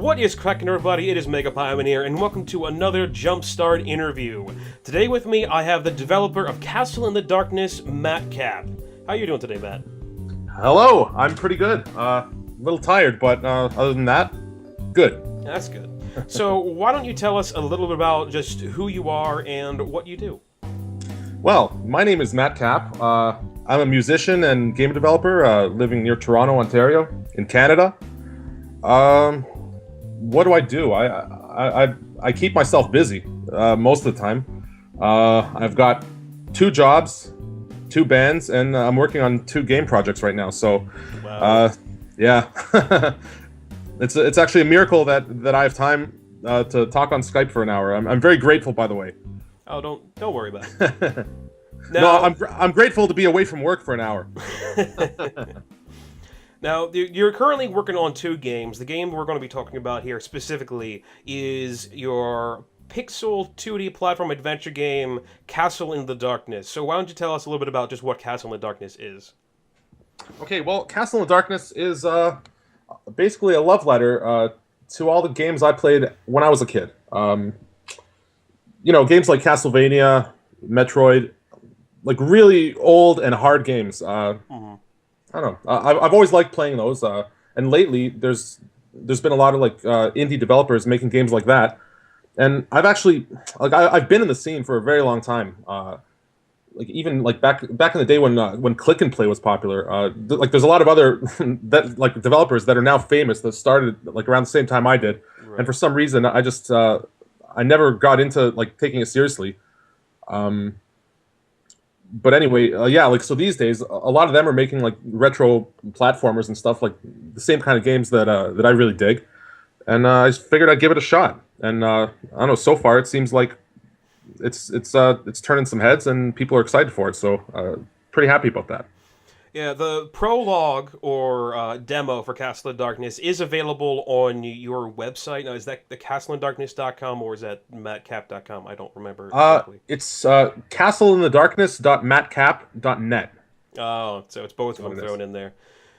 What is cracking, everybody? It is Megapieman here, and welcome to another Jumpstart interview. Today with me, I have the developer of Castle in the Darkness, Matt Cap. How are you doing today, Matt? Hello, I'm pretty good. A little tired, but other than that, good. That's good. So, why don't you tell us a little bit about just who you are and what you do? Well, my name is Matt Cap. I'm a musician and game developer living near Toronto, Ontario, in Canada. What do? I keep myself busy most of the time. I've got 2 jobs, 2 bands, and I'm working on 2 game projects right now. So, Wow. yeah, it's actually a miracle that I have time to talk on Skype for an hour. I'm very grateful, by the way. Oh, don't worry about it. No, I'm grateful to be away from work for an hour. Now, you're currently working on 2 games. The game we're going to be talking about here specifically is your pixel 2D platform adventure game, Castle in the Darkness. So why don't you tell us a little bit about just what Castle in the Darkness is? Okay, well, Castle in the Darkness is basically a love letter to all the games I played when I was a kid. Games like Castlevania, Metroid, like really old and hard games. I don't know. I've always liked playing those, and lately there's been a lot of indie developers making games like that, and I've been in the scene for a very long time. Even back in the day when Click and Play was popular. There's a lot of other developers that are now famous that started around the same time I did, Right. and for some reason I never got into taking it seriously. But anyway, so these days, a lot of them are making retro platformers and stuff, the same kind of games that I really dig, and I just figured I'd give it a shot. And I don't know, so far it seems like it's turning some heads, and people are excited for it. So pretty happy about that. Yeah, the prologue or demo for Castle in Darkness is available on your website. Now, is that the castleinindarkness.com or is that mattcap.com? I don't remember exactly. It's castleinthedarkness.mattcap.net. Oh, so it's both of them thrown in there.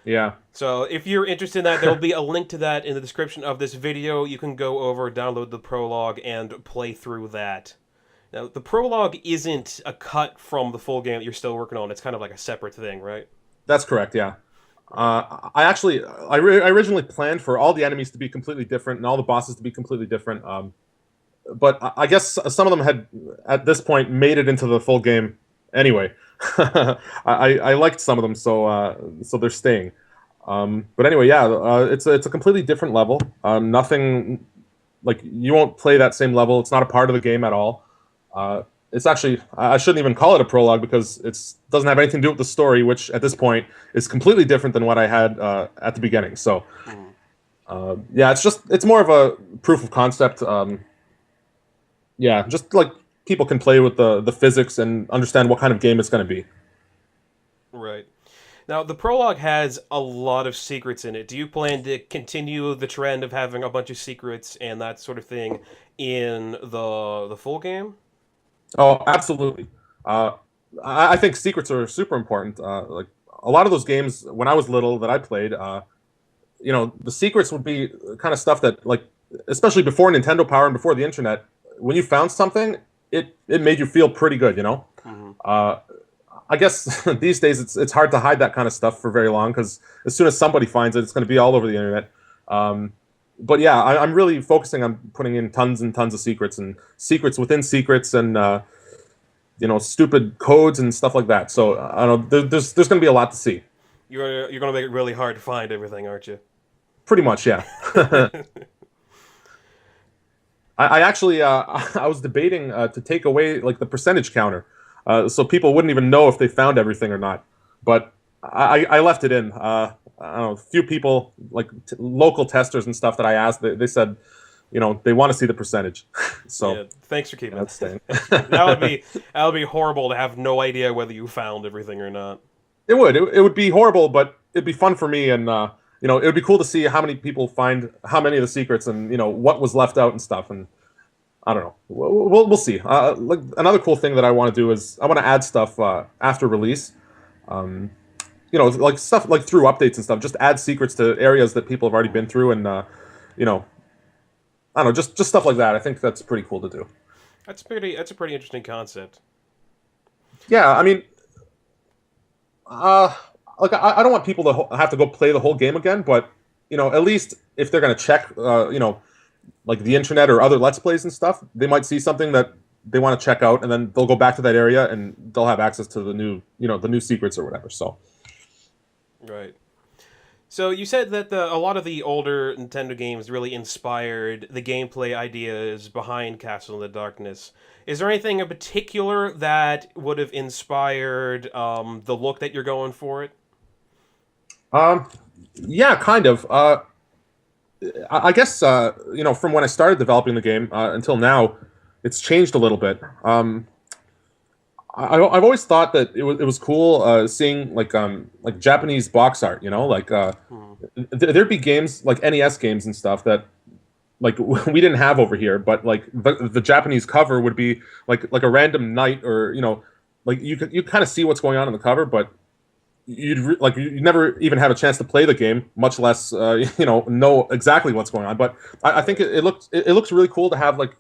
Yeah. So if you're interested in that, there will be a link to that in the description of this video. You can go over, download the prologue, and play through that. Now, the prologue isn't a cut from the full game that you're still working on. It's kind of like a separate thing, right? That's correct, yeah. I originally planned for all the enemies to be completely different and all the bosses to be completely different. But I guess some of them had, at this point, made it into the full game anyway. I liked some of them, so they're staying. But anyway, yeah, it's a completely different level. Nothing, you won't play that same level. It's not a part of the game at all. It's actually, I shouldn't even call it a prologue because it doesn't have anything to do with the story, which at this point is completely different than what I had at the beginning. So, yeah, it's more of a proof of concept. Yeah, just people can play with the physics and understand what kind of game it's going to be. Right. Now, the prologue has a lot of secrets in it. Do you plan to continue the trend of having a bunch of secrets and that sort of thing in the full game? Oh, absolutely. I think secrets are super important. A lot of those games when I was little that I played, the secrets would be kind of stuff that, especially before Nintendo Power and before the internet, when you found something, it made you feel pretty good, I guess these days it's hard to hide that kind of stuff for very long because as soon as somebody finds it, it's going to be all over the internet. But yeah, I'm really focusing on putting in tons and tons of secrets and secrets within secrets and stupid codes and stuff like that. So I don't know. There's going to be a lot to see. You're going to make it really hard to find everything, aren't you? Pretty much, yeah. I actually I was debating to take away the percentage counter, so people wouldn't even know if they found everything or not. But I left it in. I don't know, a few people, local testers and stuff that I asked, they said, they want to see the percentage. So yeah, thanks for keeping that's staying. that would be horrible to have no idea whether you found everything or not. It would be horrible, but it'd be fun for me, and it would be cool to see how many people find how many of the secrets and what was left out and stuff. And I don't know, we'll see. Another cool thing that I want to do is I want to add stuff after release. Stuff through updates and stuff, just add secrets to areas that people have already been through, and I don't know, just stuff like that. I think that's pretty cool to do. That's a pretty interesting concept. Yeah, I mean, uh, like I don't want people to have to go play the whole game again, but at least if they're gonna check, like the internet or other Let's Plays and stuff, they might see something that they want to check out, and then they'll go back to that area and they'll have access to the new secrets or whatever. So, Right. So you said that a lot of the older Nintendo games really inspired the gameplay ideas behind Castle in the Darkness. Is there anything in particular that would have inspired the look that you're going for it? um, yeah, kind of. I guess from when I started developing the game until now, it's changed a little bit. I've always thought that it was cool seeing like Japanese box art. Hmm. There'd be games like NES games and stuff that like we didn't have over here, but like the Japanese cover would be like a random knight, or like you kind of see what's going on in the cover, but you never even have a chance to play the game, much less know exactly what's going on. But I think it looks really cool to have like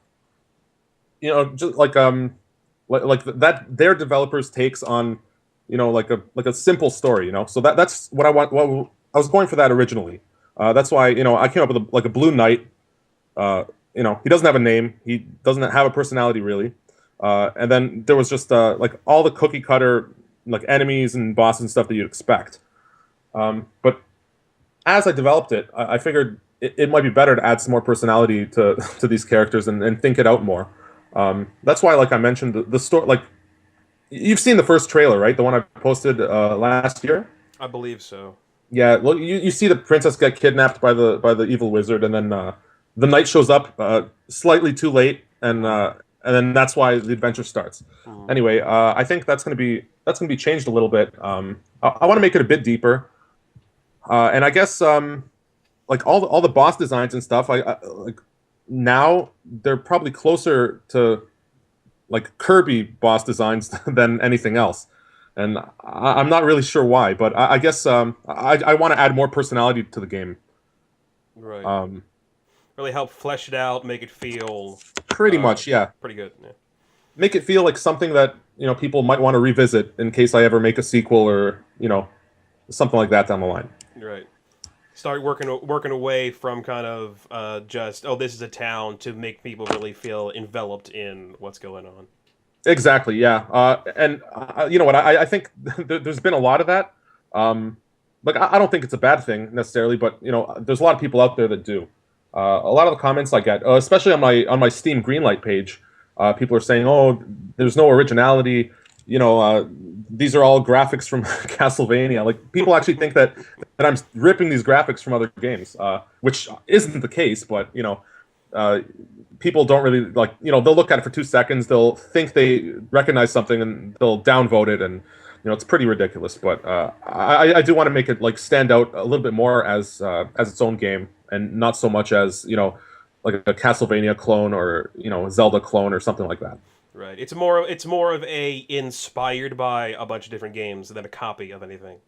just like that their developers takes on like a simple story. So that's what I want. Well, I was going for that originally. That's why I came up with like a blue knight. He doesn't have a name. He doesn't have a personality really. And then there was just like all the cookie cutter like enemies and bosses and stuff that you'd expect. But as I developed it, I figured it might be better to add some more personality to to these characters and think it out more. That's why, like I mentioned, the story. Like you've seen the first trailer, right? The one I posted last year. I believe so. Yeah, well, you see the princess get kidnapped by the evil wizard, and then the knight shows up slightly too late, and then that's why the adventure starts. Mhm. Anyway, I think that's gonna be changed a little bit. I want to make it a bit deeper, and I guess like all the boss designs and stuff. Like now they're probably closer to like Kirby boss designs than anything else, and I'm not really sure why, but I guess I want to add more personality to the game. Right. Um, Really help flesh it out, make it feel Pretty much, yeah. pretty good. Yeah. Make it feel like something that people might want to revisit in case I ever make a sequel or something like that down the line. Right. Start working away from kind of just this is a town to make people really feel enveloped in what's going on. Exactly, yeah. And you know what? I think there's been a lot of that. Like I don't think it's a bad thing necessarily, but there's a lot of people out there that do. A lot of the comments I get, especially on my Steam Greenlight page, people are saying, "Oh, there's no originality." These are all graphics from Castlevania. Like people actually think that I'm ripping these graphics from other games, which isn't the case. But people don't really like. They'll look at it for 2 seconds. They'll think they recognize something, and they'll downvote it, and it's pretty ridiculous. But I do want to make it like stand out a little bit more as its own game, and not so much as like a Castlevania clone or Zelda clone or something like that. Right. It's more of a inspired by a bunch of different games than a copy of anything.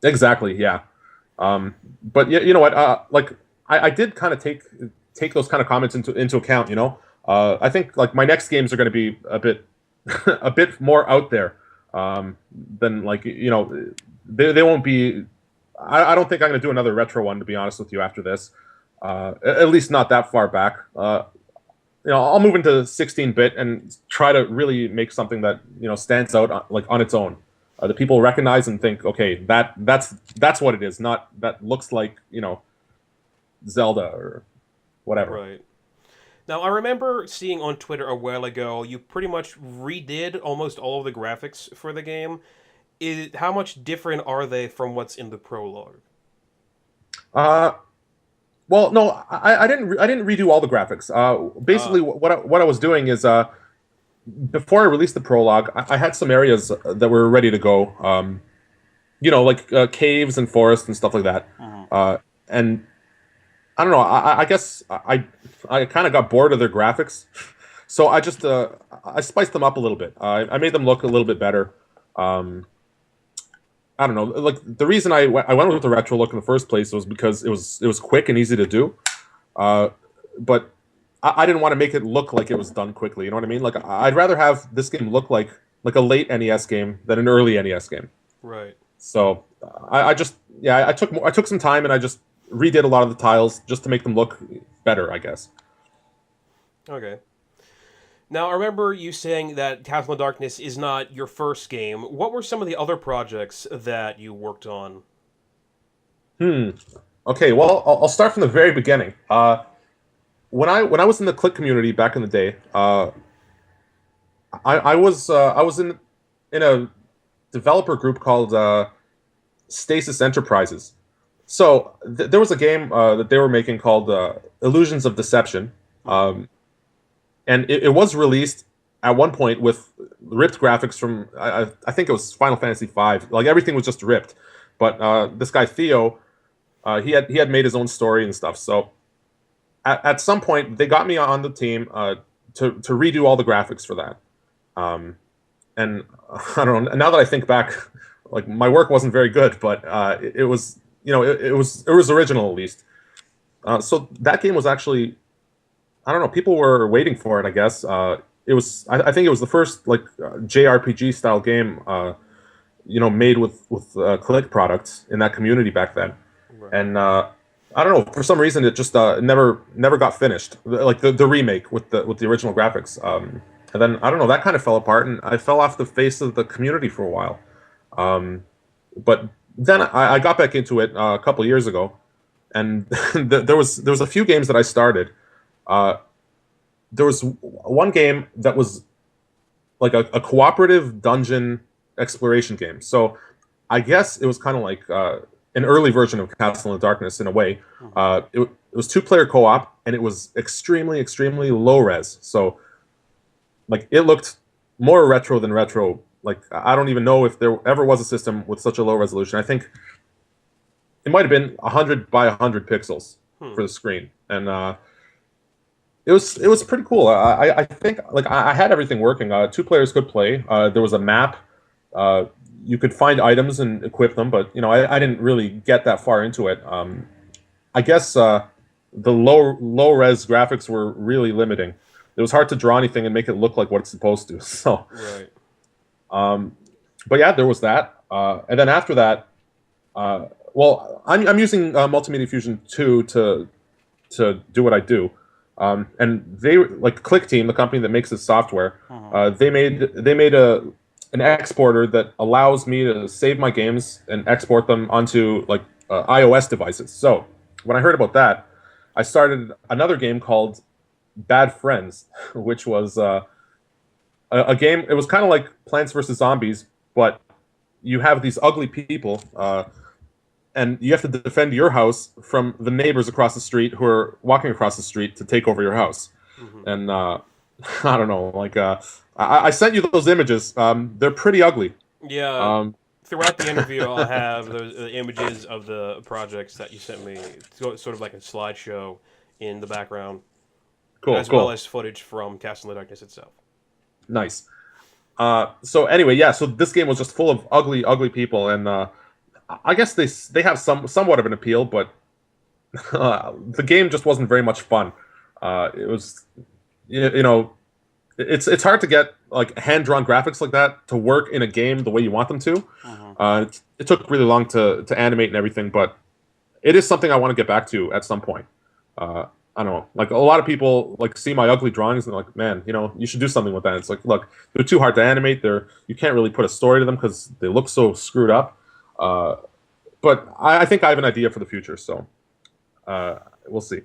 Exactly, yeah. But yeah, you know what? Like I did kind of take those kind of comments into account. I think like my next games are going to be a bit a bit more out there than like they won't be. I don't think I'm going to do another retro one, to be honest with you, after this. At least not that far back. I'll move into 16-bit and try to really make something that stands out like on its own. The people recognize and think, okay, that's what it is. Not that looks like Zelda or whatever. Right. Now, I remember seeing on Twitter a while ago, you pretty much redid almost all of the graphics for the game. How much different are they from what's in the prologue? Well, no, I didn't redo all the graphics. Basically, what I was doing is before I released the prologue, I had some areas that were ready to go. Like caves and forests and stuff like that. And I don't know. I guess I kind of got bored of their graphics, so I just I spiced them up a little bit. I made them look a little bit better. I don't know. Like the reason I went with the retro look in the first place was because it was quick and easy to do. But I didn't want to make it look like it was done quickly. You know what I mean? Like I'd rather have this game look like a late NES game than an early NES game. Right. So I just I took some time and I just redid a lot of the tiles just to make them look better, I guess. Okay. Now, I remember you saying that Castle in the Darkness is not your first game. What were some of the other projects that you worked on? Hmm. Okay. Well, I'll start from the very beginning. When I was in the Click community back in the day, I was in a developer group called Stasis Enterprises. So there was a game that they were making called Illusions of Deception, and it was released at one point with ripped graphics from I think it was Final Fantasy V. Like everything was just ripped. But this guy Theo, he had made his own story and stuff. So at some point they got me on the team to redo all the graphics for that. And I don't know. Now that I think back, like my work wasn't very good, but it was it was original at least. So that game was actually, I don't know, people were waiting for it. I guess it was. I think it was the first like JRPG style game made with Click products in that community back then. Right. And I don't know, for some reason it just never got finished. Like the remake with the original graphics. And then I don't know, that kind of fell apart, and I fell off the face of the community for a while. But then I got back into it a couple years ago, and there was a few games that I started. There was one game that was like a cooperative dungeon exploration game. So I guess it was kind of like an early version of Castle in the Darkness in a way. It was two-player co-op, and it was extremely low res. So like it looked more retro than retro. Like I don't even know if there ever was a system with such a low resolution. I think it might have been 100 by 100 pixels for the screen, and it was pretty cool. I think like I had everything working. Two players could play. There was a map. You could find items and equip them, but I didn't really get that far into it. I guess the low res graphics were really limiting. It was hard to draw anything and make it look like what it's supposed to. So, Right. But yeah, there was that. And then after that, well, I'm using Multimedia Fusion 2 to do what I do. And they like Click Team, the company that makes this software, they made an exporter that allows me to save my games and export them onto like iOS devices. So when I heard about that, I started another game called Bad Friends, which was a game. It was kind of like Plants vs. Zombies, but you have these ugly people, and you have to defend your house from the neighbors across the street who are walking across the street to take over your house. And I don't know, like I sent you those images. They're pretty ugly. Yeah. Throughout the interview, I'll have those images of the projects that you sent me. It's sort of like a slideshow in the background, Cool, as cool. well as footage from Castle in the Darkness itself. Nice. So anyway, yeah. So this game was just full of ugly people, and I guess they have somewhat of an appeal, but the game just wasn't very much fun. It was, it's hard to get like hand drawn graphics like that to work in a game the way you want them to. It took really long to animate and everything, but it is something I want to get back to at some point. I don't know. Like a lot of people like see my ugly drawings and they're like, man, you should do something with that. It's like, look, they're too hard to animate. You can't really put a story to them because they look so screwed up. But I think I have an idea for the future, so we'll see.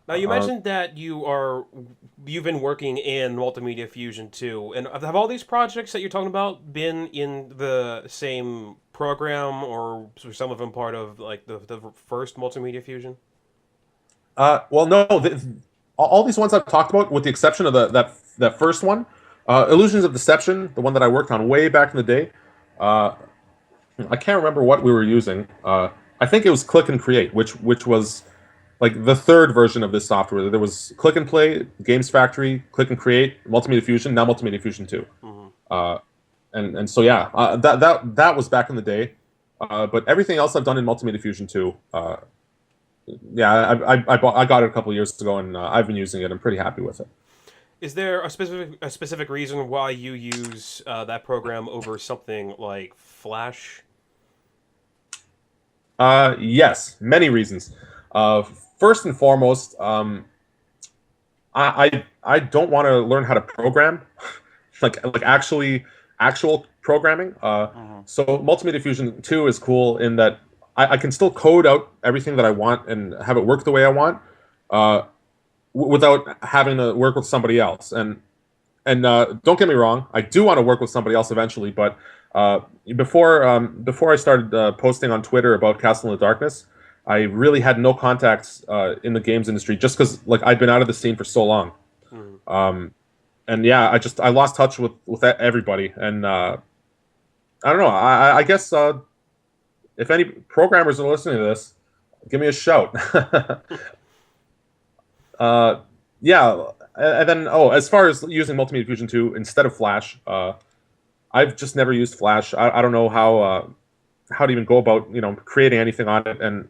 Now, you mentioned that you've been working in Multimedia Fusion 2, and have all these projects that you're talking about been in the same program, or were some of them part of like the first Multimedia Fusion? Well, no, all these ones I've talked about, with the exception of that first one, Illusions of Deception, the one that I worked on way back in the day. I can't remember what we were using. I think it was Click and Create, which was like the third version of this software. There was Click and Play, Games Factory, Click and Create, Multimedia Fusion, now Multimedia Fusion 2. And so yeah, that was back in the day. But everything else I've done in Multimedia Fusion 2, I got it a couple years ago, and I've been using it. I'm pretty happy with it. Is there a specific reason why you use that program over something like Flash? Yes, many reasons. First and foremost, I don't want to learn how to program, like actual programming. So Multimedia Fusion 2 is cool in that I can still code out everything that I want and have it work the way I want, without having to work with somebody else. And don't get me wrong, I do want to work with somebody else eventually. But before I started posting on Twitter about Castle in the Darkness, I really had no contacts in the games industry, just because like I'd been out of the scene for so long. And yeah, I lost touch with everybody. And I don't know. I guess if any programmers are listening to this, give me a shout. Yeah, and then as far as using Multimedia Fusion 2 instead of Flash, I've just never used Flash. I don't know how to even go about creating anything on it. And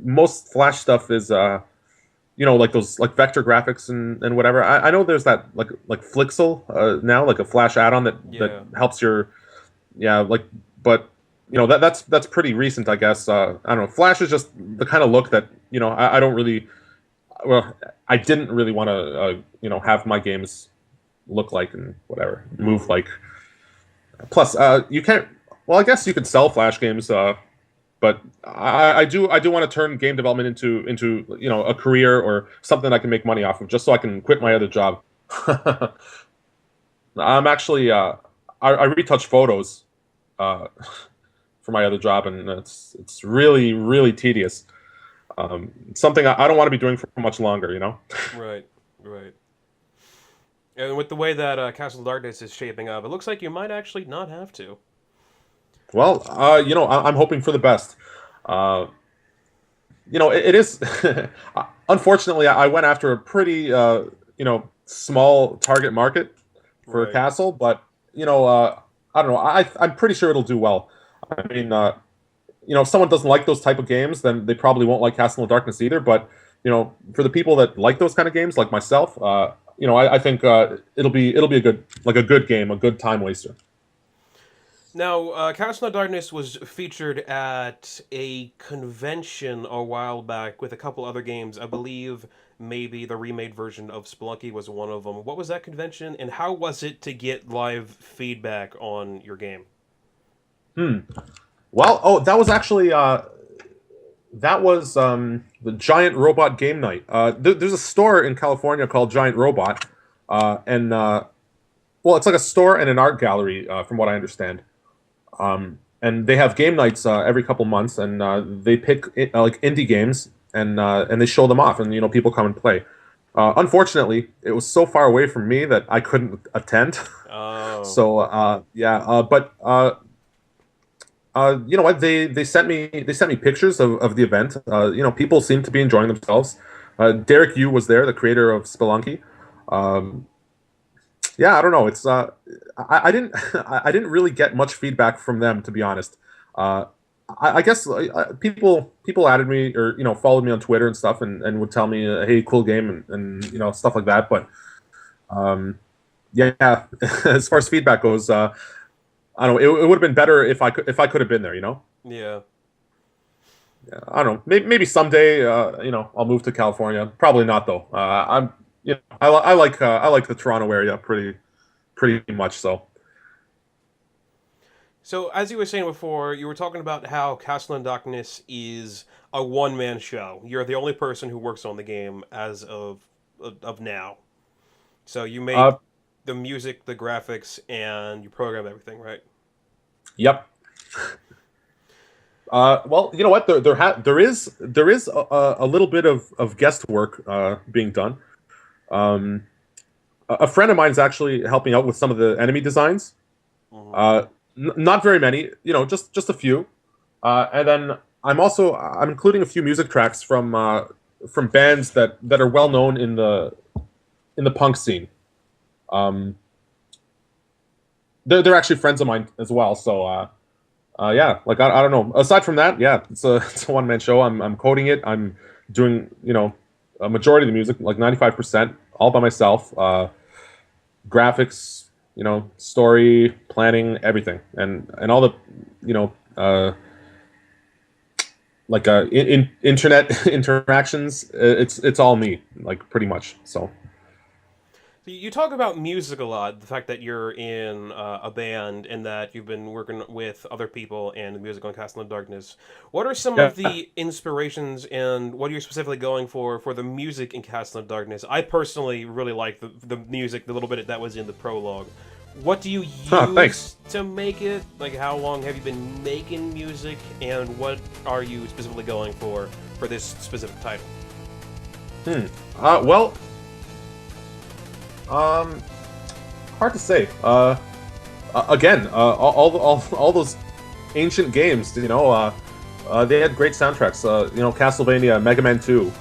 most Flash stuff is like those like vector graphics and whatever. I know there's that like Flixel now, like a Flash add-on that helps your but that's pretty recent, I guess. I don't know. Flash is just the kind of look that I don't really. Well, I didn't really want to have my games look like and whatever, move like. Plus, you can't. Well, I guess you could sell Flash games, but I do want to turn game development into a career or something I can make money off of, just so I can quit my other job. I'm actually I retouch photos for my other job, and it's really tedious. Something I don't want to be doing for much longer, Right. And with the way that Castle of Darkness is shaping up, it looks like you might actually not have to. Well, I'm hoping for the best. It is. Unfortunately, I went after a pretty, small target market for a castle, but I don't know. I'm pretty sure it'll do well. I mean, if someone doesn't like those type of games, then they probably won't like Castle of Darkness either. But for the people that like those kind of games, like myself, I think it'll be a good game, a good time waster. Now, Castle of Darkness was featured at a convention a while back with a couple other games. I believe maybe the remade version of Spelunky was one of them. What was that convention, and how was it to get live feedback on your game? Well, that was actually the Giant Robot Game Night. There's a store in California called Giant Robot, and it's like a store and an art gallery, from what I understand. And they have game nights every couple months, and they pick like indie games, and they show them off, and people come and play. Unfortunately, it was so far away from me that I couldn't attend. Oh. So but you know what? They sent me pictures of the event. People seem to be enjoying themselves. Derek Yu was there, the creator of Spelunky. Yeah, I don't know. It's I didn't I didn't really get much feedback from them, to be honest. I guess people added me or followed me on Twitter and stuff, and would tell me, hey, cool game, and stuff like that. But yeah, as far as feedback goes, I don't know. It would have been better if I could have been there. Yeah. Yeah, I don't know. Maybe someday, I'll move to California. Probably not though. I like the Toronto area pretty much so. So, as you were saying before, you were talking about how Castle in Darkness is a one-man show. You're the only person who works on the game as of now. So you make the music, the graphics, and you program everything, right? Yep. Well, you know what? There is a little bit of guest work being done. A friend of mine is actually helping out with some of the enemy designs. Mm-hmm. Not very many, just a few. And then I'm including a few music tracks from bands that are well known in the punk scene. They're actually friends of mine as well. So Yeah, like I don't know. Aside from that, yeah, it's a one man show. I'm coding it. I'm doing a majority of the music, like 95%, all by myself. Graphics, story, planning, everything, and all the you know like internet interactions. It's all me, like pretty much. So You talk about music a lot, the fact that you're in a band and that you've been working with other people and the music on Castle in Darkness. What are some yeah. of the inspirations and what are you specifically going for the music in Castle in Darkness? I personally really like the music, the little bit that was in the prologue. What do you Thanks. use to make it? Like, how long have you been making music, and what are you specifically going for this specific title? Well, um, hard to say. Again, all those ancient games, they had great soundtracks. Castlevania, Mega Man 2,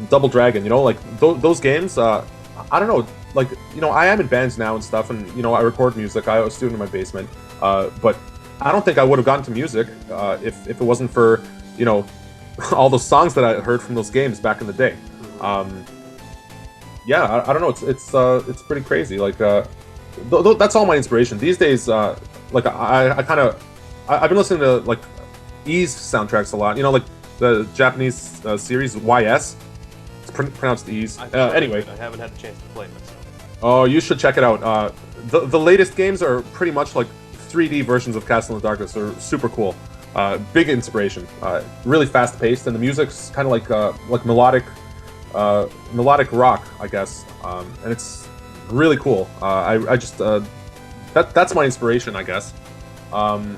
Double Dragon. Like those games. I don't know. Like, I am in bands now and stuff, and I record music. I was a student in my basement, but I don't think I would have gotten to music if it wasn't for all those songs that I heard from those games back in the day. Yeah, I don't know. It's pretty crazy. Like, that's all my inspiration these days. Like, I've been listening to like Ys soundtracks a lot. Like the Japanese series YS. It's pronounced Ys. Anyway, I haven't had the chance to play myself. Oh, you should check it out. The latest games are pretty much like 3D versions of Castle in the Darkness. They're super cool. Big inspiration. Really fast paced, and the music's kind of like melodic rock, I guess. And it's really cool. I just that's my inspiration, I guess. And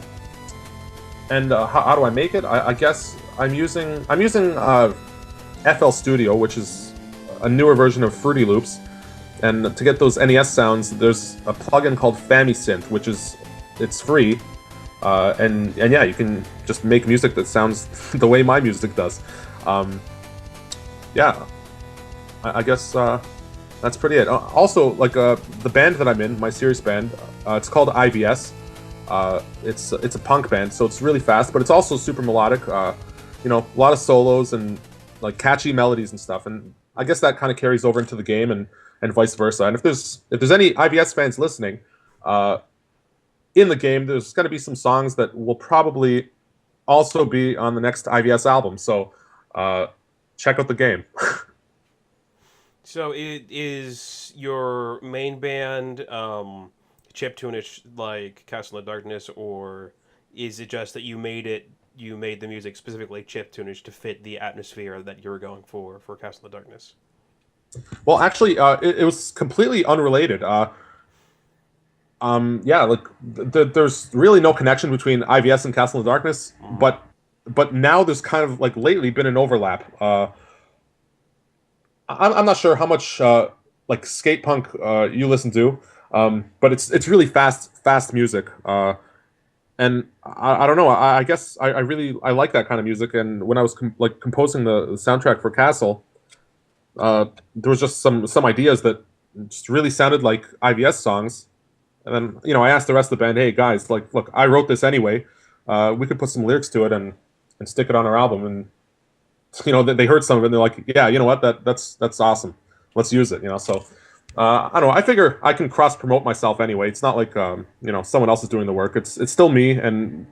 how do I make it? I guess I'm using FL Studio, which is a newer version of Fruity Loops. And to get those NES sounds, there's a plugin called Americinn, which it's free, and yeah, you can just make music that sounds the way my music does. Yeah, I guess that's pretty it. Also, like the band that I'm in, my serious band, it's called IVS. It's a punk band, so it's really fast, but it's also super melodic. A lot of solos and like catchy melodies and stuff, and I guess that kind of carries over into the game and vice versa. And if there's any IVS fans listening, in the game, there's going to be some songs that will probably also be on the next IVS album. So check out the game. So it is your main band chiptune-ish like Castle in the Darkness, or is it just that you made the music specifically chiptune-ish to fit the atmosphere that you were going for Castle in the Darkness? Well, actually, it was completely unrelated. Yeah, like there's really no connection between IVS and Castle in the Darkness, but now there's kind of like lately been an overlap. I'm not sure how much like skate punk you listen to, but it's really fast music, and I don't know. I guess I really like that kind of music. And when I was composing the soundtrack for Castle, there was just some ideas that just really sounded like IVS songs. And then I asked the rest of the band, "Hey guys, like, look, I wrote this anyway. We could put some lyrics to it and stick it on our album." And they heard some of it and they're like, "Yeah, you know what? That's awesome. Let's use it." So I don't know. I figure I can cross promote myself anyway. It's not like someone else is doing the work. It's still me. And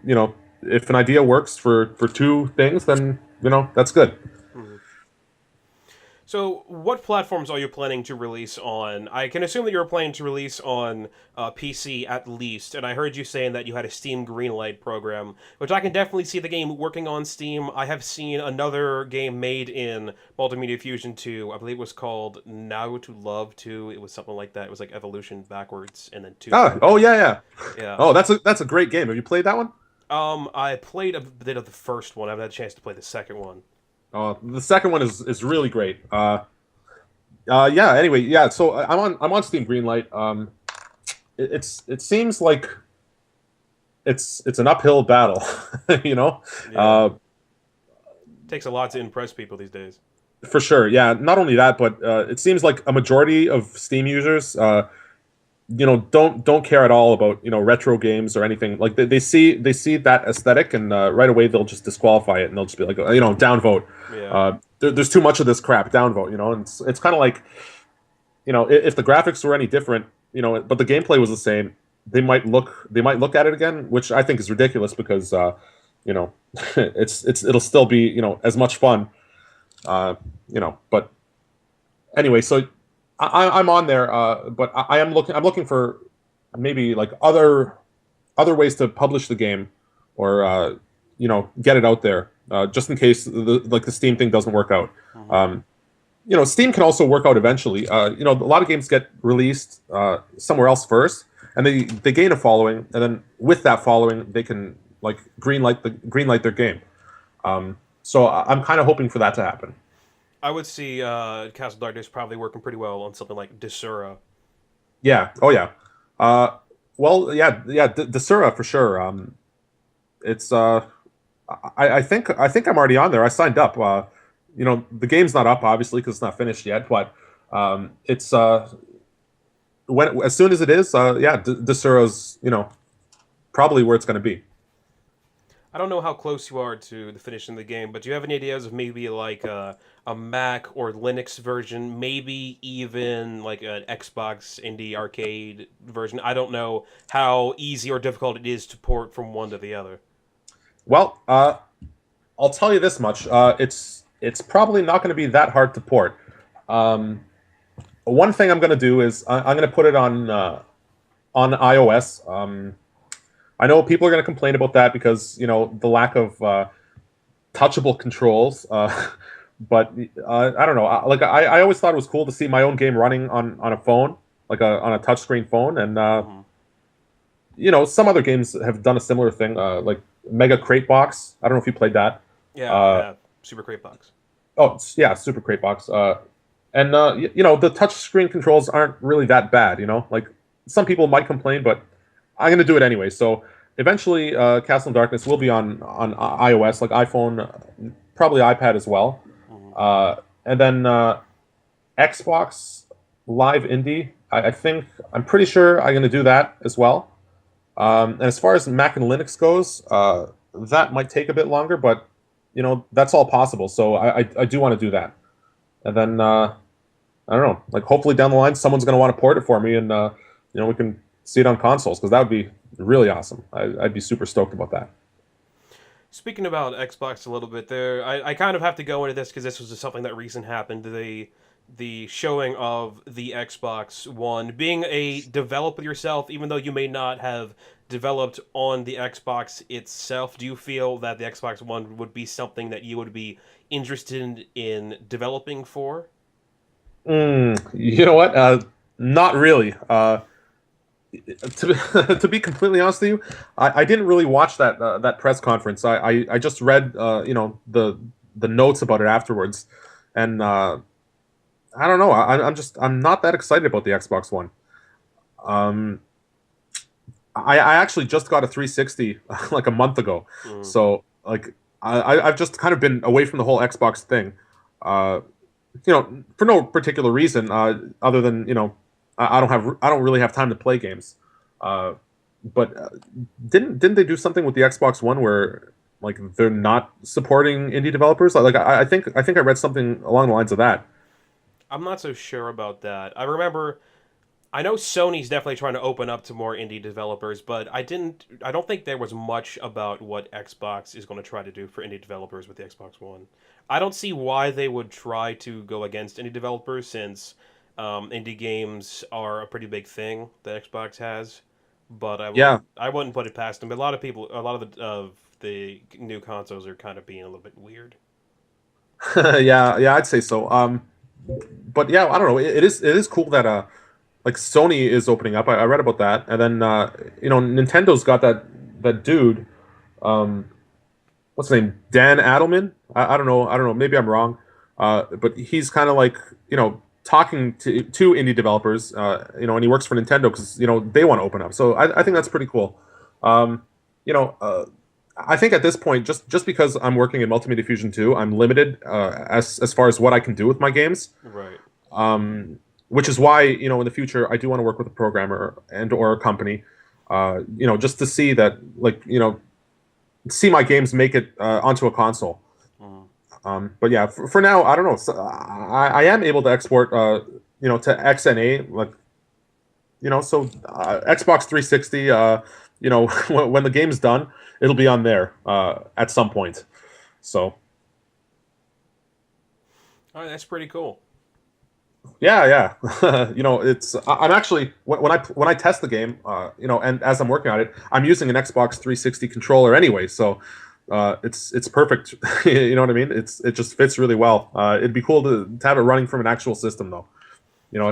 if an idea works for two things, then that's good. So, what platforms are you planning to release on? I can assume that you're planning to release on PC at least, and I heard you saying that you had a Steam Greenlight program, which I can definitely see the game working on Steam. I have seen another game made in Multimedia Fusion 2. I believe it was called Now to Love 2. It was something like that. It was like Evolution backwards, and then 2. Oh yeah. Yeah. Oh, that's a great game. Have you played that one? I played a bit of the first one. I haven't had a chance to play the second one. The second one is really great. Yeah. Anyway, yeah. So I'm on Steam Greenlight. It seems like it's an uphill battle, Yeah. Takes a lot to impress people these days. For sure. Yeah. Not only that, but it seems like a majority of Steam users don't care at all about retro games or anything. Like they see that aesthetic, and right away they'll just disqualify it, and they'll just be like, downvote. Yeah. There's too much of this crap, downvote. And it's kind of like, if the graphics were any different, but the gameplay was the same, they might look at it again, which I think is ridiculous because it'll still be as much fun. But anyway, so I'm on there, but I'm looking for maybe like other ways to publish the game, or get it out there, just in case the Steam thing doesn't work out. Steam can also work out eventually. A lot of games get released somewhere else first, and they gain a following, and then with that following, they can like greenlight their game. So I'm kind of hoping for that to happen. I would see Castle Darkness probably working pretty well on something like Desura. Yeah. Oh yeah. Well, yeah. Desura for sure. It's I think I'm already on there. I signed up. The game's not up obviously because it's not finished yet, but it's as soon as it is, Desura's probably where it's going to be. I don't know how close you are to the finishing the game, but do you have any ideas of maybe like a Mac or Linux version, maybe even like an Xbox indie arcade version? I don't know how easy or difficult it is to port from one to the other. Well, I'll tell you this much: it's probably not going to be that hard to port. One thing I'm going to do is I'm going to put it on iOS. I know people are going to complain about that because the lack of touchable controls. But I don't know. I always thought it was cool to see my own game running on a phone, like on a touchscreen phone, and some other games have done a similar thing, like Mega Crate Box. I don't know if you played that. Yeah, Super Crate Box. Oh yeah, Super Crate Box. And the touchscreen controls aren't really that bad. Like some people might complain, but I'm gonna do it anyway. So eventually, Castle in Darkness will be on iOS, like iPhone, probably iPad as well. And then Xbox Live Indie, I'm pretty sure I'm going to do that as well. And as far as Mac and Linux goes, that might take a bit longer, but that's all possible. So I do want to do that. And then I don't know, like hopefully down the line someone's going to want to port it for me, and we can see it on consoles, because that would be really awesome. I'd be super stoked about that. Speaking about Xbox a little bit there, I kind of have to go into this because this was just something that recent happened. The showing of the Xbox One. Being a developer yourself, even though you may not have developed on the Xbox itself, do you feel that the Xbox One would be something that you would be interested in developing for? You know what? Not really. To be completely honest with you, I didn't really watch that press conference. I just read the notes about it afterwards, and I don't know. I'm not that excited about the Xbox One. I actually just got a 360 like a month ago, so like I've just kind of been away from the whole Xbox thing, for no particular reason, other than I don't really have time to play games. But didn't they do something with the Xbox One where like they're not supporting indie developers? Like I think I read something along the lines of that. I'm not so sure about that. I know Sony's definitely trying to open up to more indie developers, but I don't think there was much about what Xbox is going to try to do for indie developers with the Xbox One. I don't see why they would try to go against indie developers, since indie games are a pretty big thing that Xbox has. But I wouldn't put it past them. But a lot of the new consoles are kind of being a little bit weird. Yeah, I'd say so. But yeah, I don't know. It is cool that like Sony is opening up. I read about that, and then Nintendo's got that dude. What's his name? Dan Adelman. I don't know. Maybe I'm wrong. But he's kind of like talking to indie developers. And he works for Nintendo because they want to open up. So I think that's pretty cool. I think at this point, just because I'm working in Multimedia Fusion 2, I'm limited as far as what I can do with my games. Right. which is why in the future I do want to work with a programmer and or a company, just to see that see my games make it onto a console. But yeah, for now, I don't know. So, I am able to export, to XNA, so Xbox 360. When the game's done, it'll be on there at some point. So All right, that's pretty cool. yeah. I'm actually when I test the game, and as I'm working on it, I'm using an Xbox 360 controller anyway. So it's perfect. You know what I mean? It just fits really well. It'd be cool to have it running from an actual system though.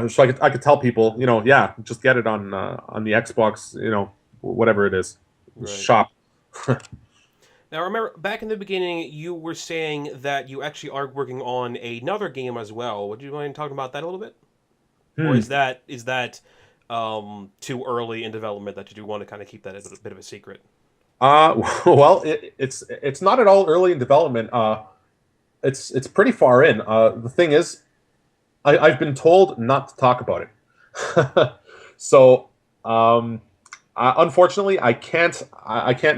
So I could tell people, yeah, just get it on the Xbox, whatever it is, Right. shop. Now, remember, back in the beginning, you were saying that you actually are working on another game as well. Would you mind talking about that a little bit? Or Hmm. is that too early in development that you do want to kind of keep that as a bit of a secret? Well, it's not at all early in development. It's pretty far in. The thing is, I've been told not to talk about it. So, unfortunately, I can't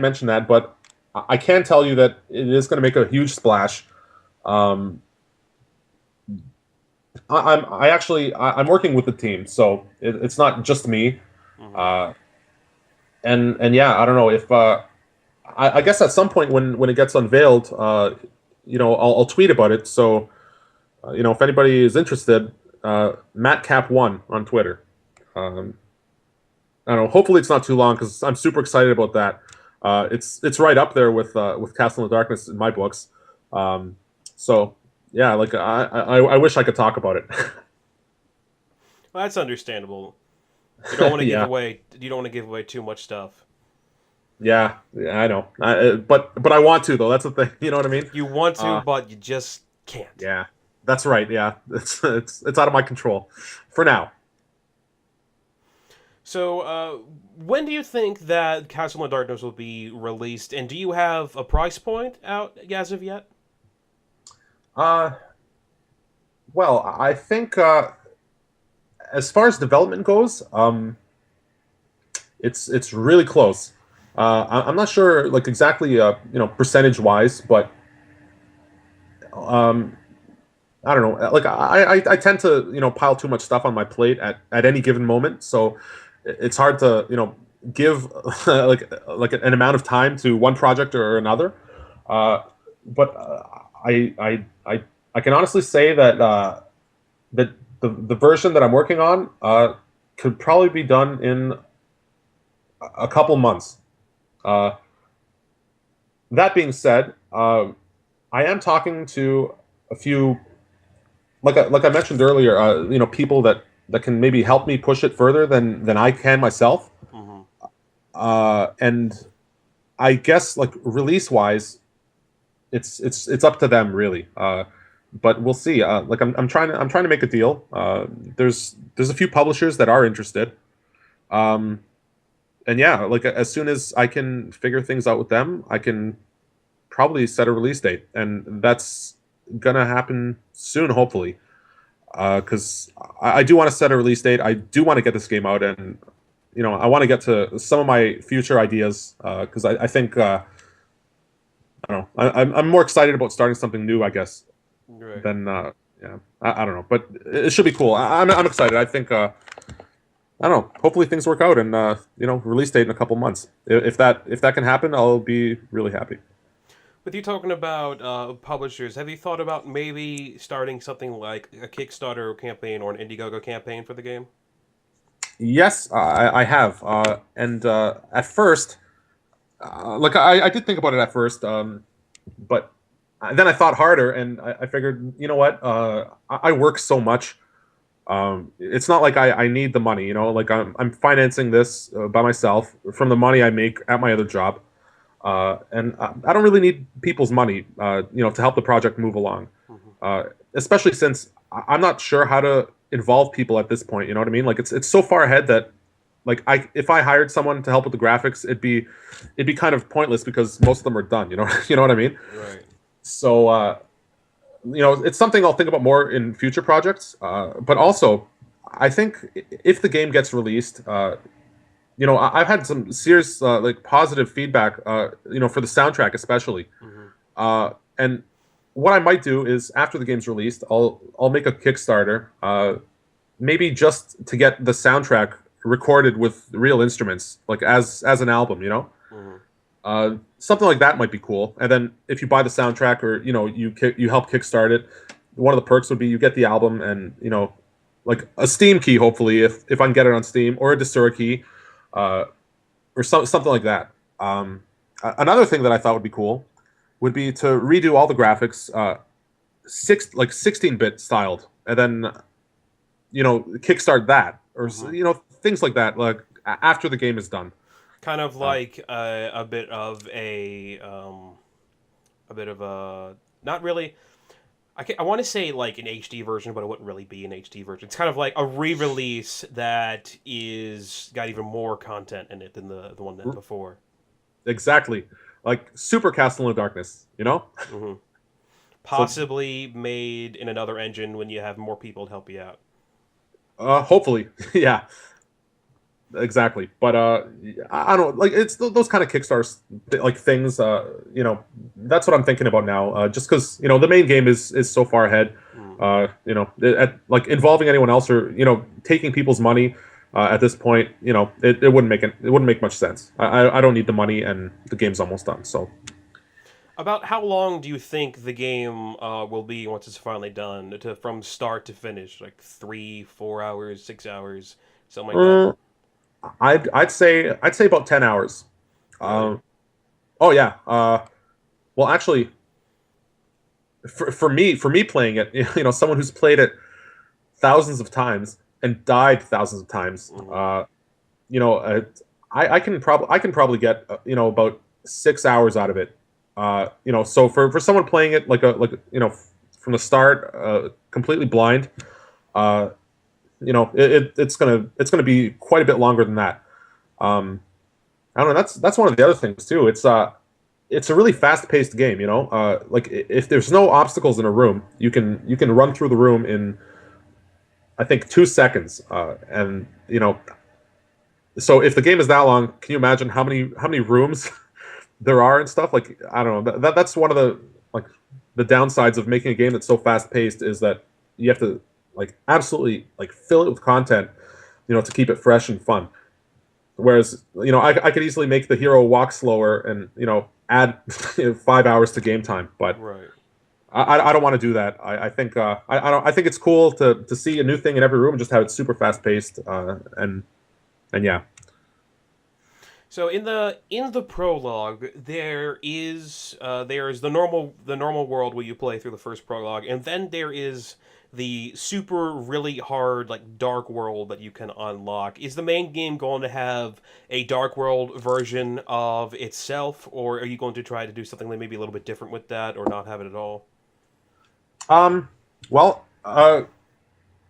mention that, but I can tell you that it is going to make a huge splash. Um, I'm working with the team, so it's not just me. Hmm. Uh, and yeah, I don't know if I guess at some point when it gets unveiled, I'll tweet about it. So if anybody is interested, MattCap1 on Twitter. Um, I don't know. Hopefully, it's not too long because I'm super excited about that. It's right up there with Castle in the Darkness in my books. Um, so yeah, like I wish I could talk about it. Well, that's understandable. You don't want to give Yeah, away. You don't want to give away too much stuff. yeah, I know. But I want to though. That's the thing. You know what I mean? You want to, Uh, but you just can't. yeah, that's right. Yeah, it's out of my control for now. So, when do you think that Castle in the Darkness will be released, and do you have a price point out as of yet? Uh, well, I think as far as development goes, it's really close. I'm not sure like exactly percentage wise, but um, I don't know. Like I tend to pile too much stuff on my plate at any given moment, so it's hard to give like an amount of time to one project or another. Uh, but I can honestly say that that the version that I'm working on could probably be done in a couple months. Uh, that being said, I am talking to a few, like I mentioned earlier, people that can maybe help me push it further than I can myself. Hmm. And I guess like release wise, it's up to them really. But we'll see. Like I'm trying to make a deal. There's a few publishers that are interested. Um, and yeah, like as soon as I can figure things out with them, I can probably set a release date, and that's gonna happen soon, hopefully. Because I do want to set a release date. I do want to get this game out, and I want to get to some of my future ideas. Because I think I don't know. I'm more excited about starting something new, I guess, Right. than yeah. I don't know, but it should be cool. I'm excited. I think I don't know. Hopefully things work out, and release date in a couple months. If that can happen, I'll be really happy. With you talking about publishers, have you thought about maybe starting something like a Kickstarter campaign or an Indiegogo campaign for the game? Yes, I have, and at first, like I did think about it at first, but then I thought harder, and I figured, you know what? I work so much. It's not like I need the money. Like I'm financing this by myself from the money I make at my other job, and I don't really need people's money, to help the project move along. Hmm. Especially since I'm not sure how to involve people at this point. You know what I mean? Like it's so far ahead that like if I hired someone to help with the graphics, it'd be kind of pointless because most of them are done. You know what I mean? Right. So it's something I'll think about more in future projects. But also, I think if the game gets released, I've had some serious like positive feedback, for the soundtrack especially. Hmm. And what I might do is after the game's released, I'll make a Kickstarter, maybe just to get the soundtrack recorded with real instruments, like as an album, Hmm. Something like that might be cool. And then if you buy the soundtrack or you help kickstart it, one of the perks would be you get the album and like a Steam key, hopefully, if I can get it on Steam, or a Desura key, uh, or something like that. Another thing that I thought would be cool would be to redo all the graphics, 16-bit styled, and then kickstart that, or Hmm. things like that, like after the game is done. Kind of Uh, like a bit of a not really. I want to say like an HD version, but it wouldn't really be an HD version. It's kind of like a re-release that is got even more content in it than the one that before. exactly, like Super Castle in the Darkness. Hmm. So Possibly made in another engine when you have more people to help you out. hopefully, yeah. Exactly, but I don't like it's those kind of Kickstarter like things. That's what I'm thinking about now. Just because the main game is so far ahead. Mm. Like involving anyone else or taking people's money at this point, it wouldn't make much sense. I don't need the money, and the game's almost done. So About how long do you think the game will be once it's finally done, from start to finish? Like 3, 4 hours, 6 hours, something like that. uh, I'd say about 10 hours. Really? Uh, oh yeah. Well, actually, for me playing it, someone who's played it thousands of times and died thousands of times. Hmm. You know, uh, I can probably get about 6 hours out of it. So for someone playing it from the start, completely blind, uh, it's gonna be quite a bit longer than that. Um, I don't know. That's one of the other things too. It's a really fast paced game. Like if there's no obstacles in a room, you can run through the room in I think 2 seconds, and so if the game is that long, can you imagine how many rooms there are and stuff? Like I don't know. That's one of the downsides of making a game that's so fast paced is that you have to like absolutely like fill it with content, to keep it fresh and fun. Whereas I could easily make the hero walk slower and add 5 hours to game time, but Right. I don't want to do that. I think I think it's cool to see a new thing in every room and just have it super fast paced, and yeah. So in the prologue, there is the normal world where you play through the first prologue, and then there is the super really hard like dark world that you can unlock. Is the main game going to have a dark world version of itself, or are you going to try to do something that maybe a little bit different with that, or not have it at all? Um, well,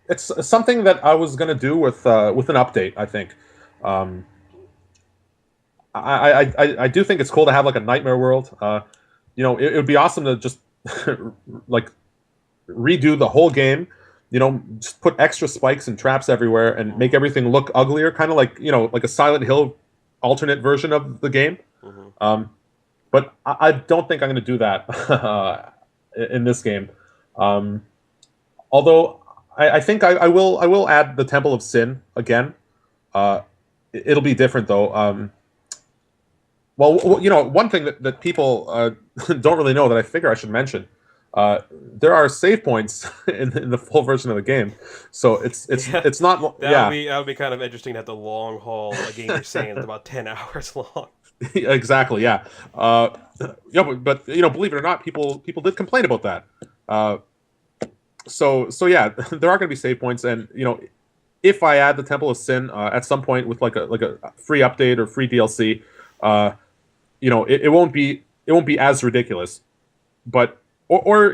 it's something that I was gonna do with an update. I think. Um, I do think it's cool to have like a nightmare world. It would be awesome to just like redo the whole game. Just put extra spikes and traps everywhere and make Mm-hmm. everything look uglier, kind of like like a Silent Hill alternate version of the game. Mm-hmm. Um, but I don't think I'm going to do that in this game. Um, although I think I will add the Temple of Sin again. Uh, it'll be different though. Well, one thing that people don't really know that I figure I should mention, there are save points in the full version of the game, so it's it's Yeah, it's not that would yeah. be that would be kind of interesting to have the long haul a game you're saying that's about 10 hours long. Exactly, yeah. But believe it or not, people did complain about that. Uh, so yeah, there are going to be save points, and if I add the Temple of Sin at some point with like a free update or free DLC, uh, it won't be as ridiculous. But or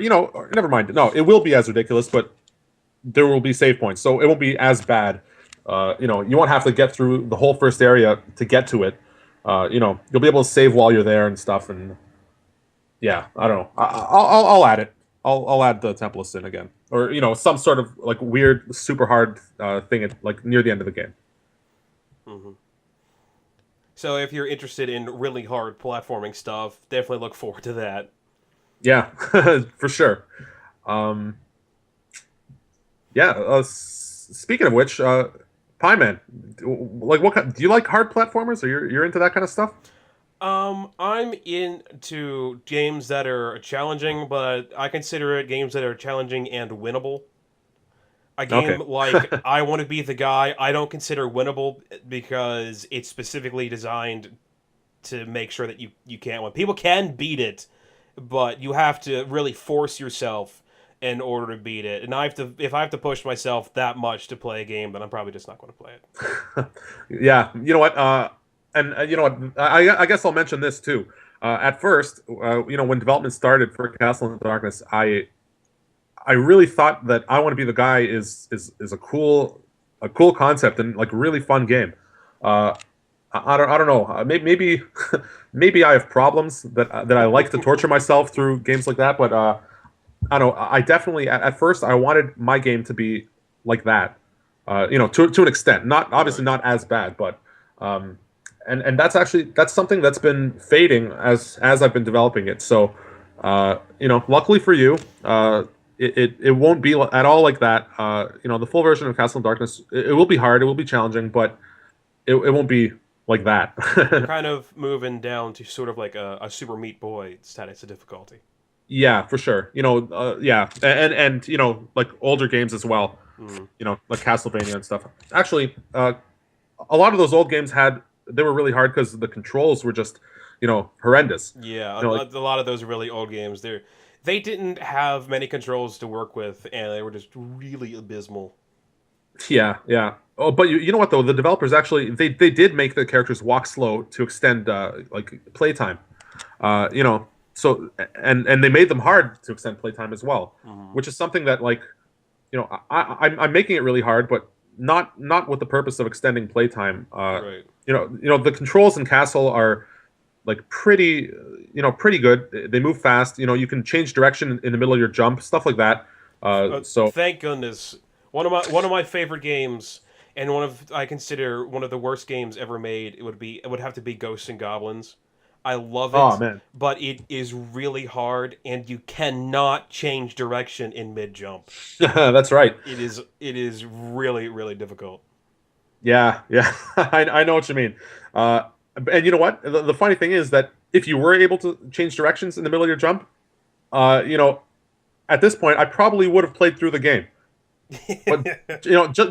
never mind. No, it will be as ridiculous, but there will be save points, so it won't be as bad. You won't have to get through the whole first area to get to it. You'll be able to save while you're there and stuff. And yeah, I don't know. I'll add it. I'll add the Temple of Sin again. or some sort of like weird, super hard thing at like near the end of the game. Hmm. So if you're interested in really hard platforming stuff, definitely look forward to that. Yeah, for sure. Um, yeah. Speaking of which, Pie Man, like do you like hard platformers? Or you're into that kind of stuff? I'm into games that are challenging, but I consider it games that are challenging and winnable. A Okay. game like I Want to Be the Guy, I don't consider winnable because it's specifically designed to make sure that you can't win. People can beat it, but you have to really force yourself in order to beat it. And if I have to push myself that much to play a game, then I'm probably just not going to play it. Yeah, you know what? And you know what? I guess I'll mention this too. At first, when development started for Castle in the Darkness, I really thought that I Want to Be the Guy is a cool concept and like really fun game. Uh, I don't know. Maybe maybe I have problems that I like to torture myself through games like that. But I don't know. I definitely at first I wanted my game to be like that. To an extent, not obviously Right. not as bad, but um, and that's something that's been fading as I've been developing it. So luckily for you, it won't be at all like that. The full version of Castle in Darkness, it will be hard, it will be challenging, but it won't be like that. You're kind of moving down to sort of like a Super Meat Boy status of difficulty. Yeah, for sure. Yeah, and like older games as well. Mm. Like Castlevania and stuff. Actually, a lot of those old games they were really hard because the controls were just horrendous. Yeah, Like a lot of those really old games, they didn't have many controls to work with, and they were just really abysmal. yeah, yeah. Oh, but you know what though? The developers actually they did make the characters walk slow to extend like playtime. So and they made them hard to extend playtime as well, Hmm. which is something that like I'm making it really hard, but not with the purpose of extending playtime. Right. The controls in Castle are like pretty good. They move fast. You can change direction in the middle of your jump, stuff like that. So Thank goodness. One of my favorite games, and I consider one of the worst games ever made. It would have to be Ghosts and Goblins. I love oh it, man, but it is really hard, and you cannot change direction in mid jump. that's right. It is really really difficult. Yeah, yeah, I know what you mean. And you know what? The funny thing is that if you were able to change directions in the middle of your jump, uh, you know, at this point, I probably would have played through the game. But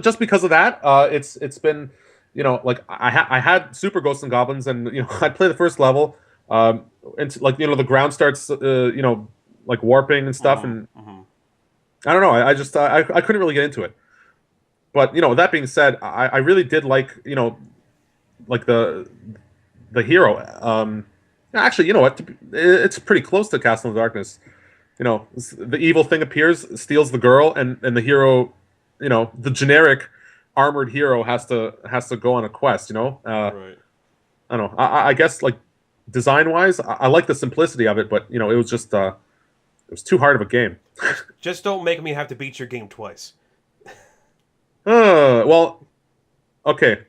just because of that, it's been, like I had Super Ghosts and Goblins, and I play the first level, and like the ground starts, like warping and stuff, and Mm-hmm. I don't know, I just I couldn't really get into it. But that being said, I really did like like the hero. Actually, you know what? It's pretty close to Castle in Darkness. The evil thing appears, steals the girl, and the hero, the generic armored hero has to go on a quest. Right. I don't know. I guess like design wise, I like the simplicity of it, but it was just it was too hard of a game. Just don't make me have to beat your game twice. Well, okay.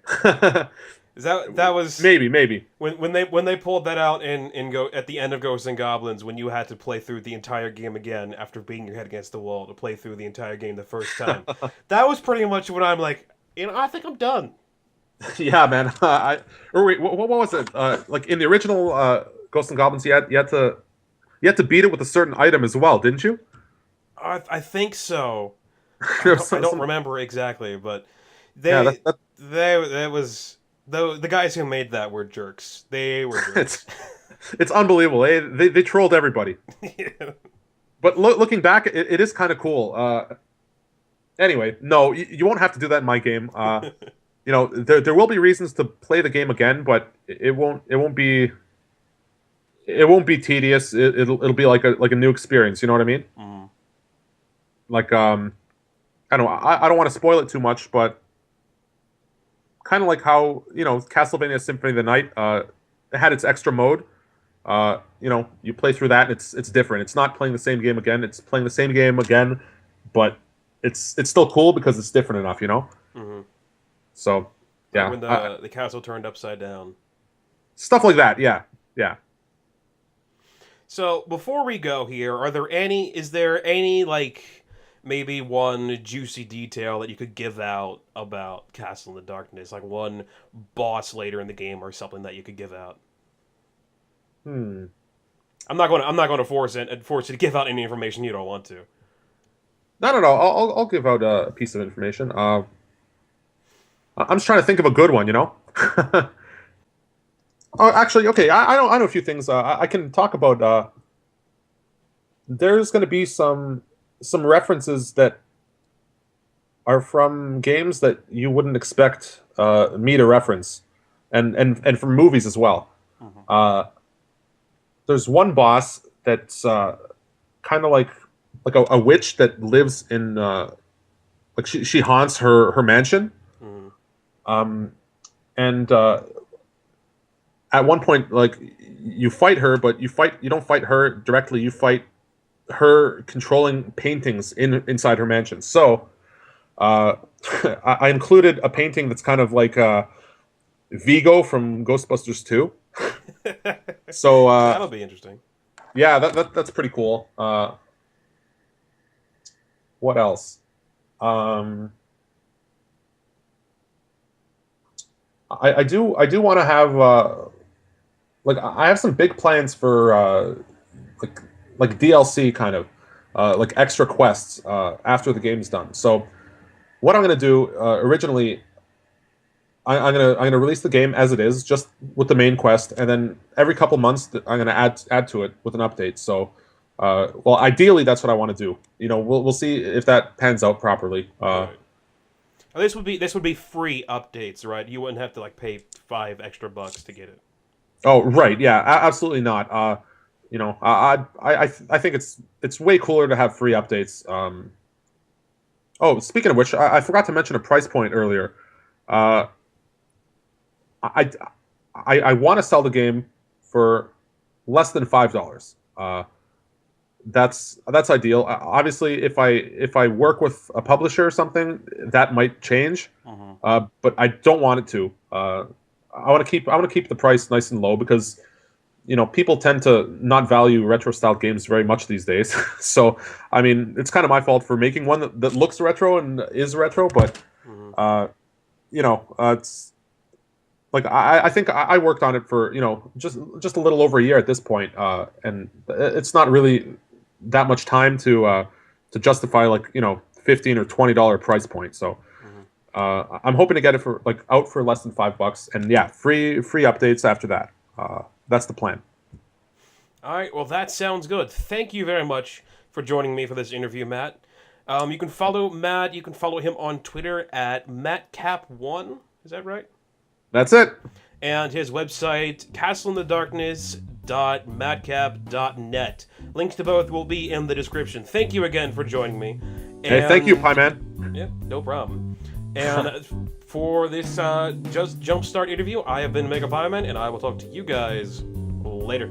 Is that was Maybe. when they pulled that out in go at the end of Ghosts and Goblins, when you had to play through the entire game again after beating your head against the wall to play through the entire game the first time. That was pretty much when I'm like, I think I'm done. Yeah, man. Or wait, what was it? Like in the original Ghosts and Goblins, you had to beat it with a certain item as well, didn't you? I think so. There I was don't, I don't some- remember exactly, but yeah, that was the guys who made that were jerks. They were it's jerks. it's unbelievable. They trolled everybody. Yeah. But looking back, it is kind of cool. Anyway, no, you won't have to do that in my game. There will be reasons to play the game again, but it won't be tedious. It'll be like a new experience. You know what I mean? Mm. Like I don't know. I don't want to spoil it too much, but kind of like how Castlevania Symphony of the Night it had its extra mode. You play through that and it's different. It's not playing the same game again. It's playing the same game again, but it's still cool because it's different enough, you know. Mm-hmm. So yeah, When the castle turned upside down. stuff like that. Yeah, yeah. So before we go here, is there any like maybe one juicy detail that you could give out about Castle in the Darkness, like one boss later in the game or something that you could give out? Hmm. I'm not going to force you to give out any information you don't want to. No, no, no. I'll give out a piece of information. I'm just trying to think of a good one, you know. Oh, actually, okay. I know a few things. I can talk about. There's going to be some references that are from games that you wouldn't expect me to reference, and from movies as well. Mm-hmm. There's one boss that's kind of like a witch that lives in like she haunts her mansion. Mm-hmm. And at one point, like you fight her, but you don't fight her directly. You fight her controlling paintings inside her mansion. So I included a painting that's kind of like Vigo from Ghostbusters 2. So That'll be interesting. yeah, that's pretty cool. What else? I do want to have like I have some big plans for like DLC kind of like extra quests after the game's done. So what I'm gonna do originally, I'm gonna release the game as it is, just with the main quest, and then every couple months I'm gonna add to it with an update. So well, ideally that's what I want to do. You know, we'll see if that pans out properly. Right. This would be free updates, right? You wouldn't have to like pay $5 extra to get it. Oh, right, yeah, absolutely not. You know, I think it's way cooler to have free updates. Oh, speaking of which, I forgot to mention a price point earlier. I want to sell the game for less than $5. That's ideal. Obviously, if I work with a publisher or something, that might change. Mm-hmm. But I don't want it to. I want to keep the price nice and low because you know people tend to not value retro style games very much these days. So I mean, it's kind of my fault for making one that looks retro and is retro, but Mm-hmm. you know, it's like I think I worked on it for you know just a little over a year at this point, and it's not really that much time to justify like you know $15 or $20 price point. So I'm hoping to get it for like out for less than $5, and yeah, free updates after that. That's the plan. All right, well, that sounds good. Thank you very much for joining me for this interview, Matt. You can follow Matt. You can follow him on Twitter at MattCap1. Is that right? That's it. And his website, castleinthedarkness.madcap.net. Links to both will be in the description. Thank you again for joining me. Hey, thank you, Pie Man. Yep, no problem. And for this Just Jumpstart interview, I have been Megapieman, and I will talk to you guys later.